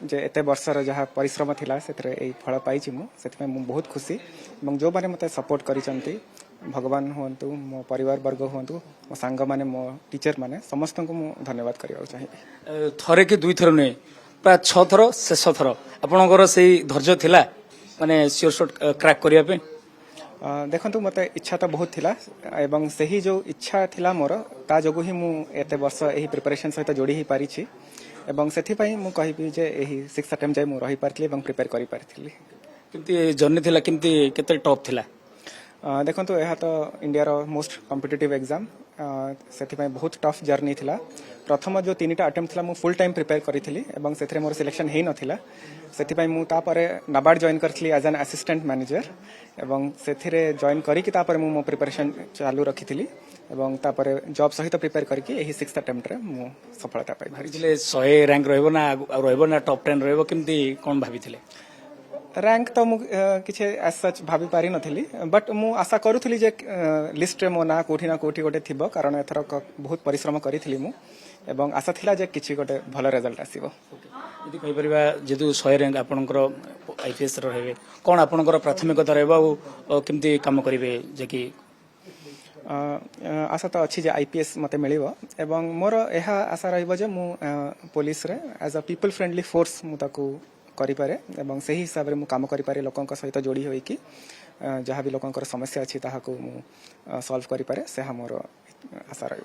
जे एते वर्षर जहाँ परिश्रम थिला सेतरे एई फल पाइछि मु सेति मु बहुत खुशी एवं जो माने मते सपोर्ट करिसंती भगवान हुंतु मो परिवार वर्ग हुंतु मो सांग माने मो टीचर माने समस्त को मु धन्यवाद करिया चाहिए। थरे कि दुई थर नुहे प्राय 6 थर शेष थर आपणकर से धैर्य थिला माने सियोर शॉट क्रैक करिया पे देखंतु मते इच्छा तो बहुत थिला एवं सही जो इच्छा थिला मोर ता जोगु ही मु एते वर्ष एही प्रिपरेशन सहित जोड़ी ही पारिछि एवं सेथि पई मु कहिबि जे एही 6 अटेम्प्ट जाय मु रही पारथि एवं प्रिपेयर करि पारथिली। किंती जर्नी थिला किंती केते टॉप थिला देखंतु एहा तो इंडिया रो मोस्ट कॉम्पिटिटिव एग्जाम सेथि पई बहुत टफ जर्नी थिला। प्रथम जो 3टा अटेम्प्ट थिला मु फुल टाइम प्रिपेयर करिथिली एवं सेथरे मोर सिलेक्शन हेइ नथिला सेथि पई मु तापरे नाबार्ड जॉइन करथिली एज एन असिस्टेंट मैनेजर एवं सेथिरे जॉइन करिकि तापरे मु प्रिपरेशन चालू रखिथिली एवं तापरे जॉब सहित प्रिपेयर करके एही 6th अटेम्प्ट रे मु सफलता पाइ भाबिथिले 100 रैंक रहबो ना टॉप 10 रहबो किंती कोन भाबिथिले रैंक तो मु किछे एज सच भाबी पारि नथिली बट मु आशा करूथली जे लिस्ट रे मो ना कोठी गोटे थिबो कारण एथर बहुत परिश्रम करिथिली मु एवं आशा थिला जे किछि गोटे भलो रिजल्ट आसीबो। यदि कहि परिबा जेतु 100 रैंक आपनकर आईपीएस रहबे कोन आपनकर प्राथमिकता रहबो किंती काम करिवे जे कि आशा तो अच्छी जे आईपीएस मते मिलिबो एवं मोर एहा आशा रहइबो जे मु पुलिस रे as a people friendly force मु ताकू करि पारे एवं सही हिसाब रे मु काम करि पारे लोकन सहित जोड़ी होई कि जहाँ भी लोकन समस्या अछि ताहाकू मु सॉल्व करि पारे से मोर आशा रहइबो।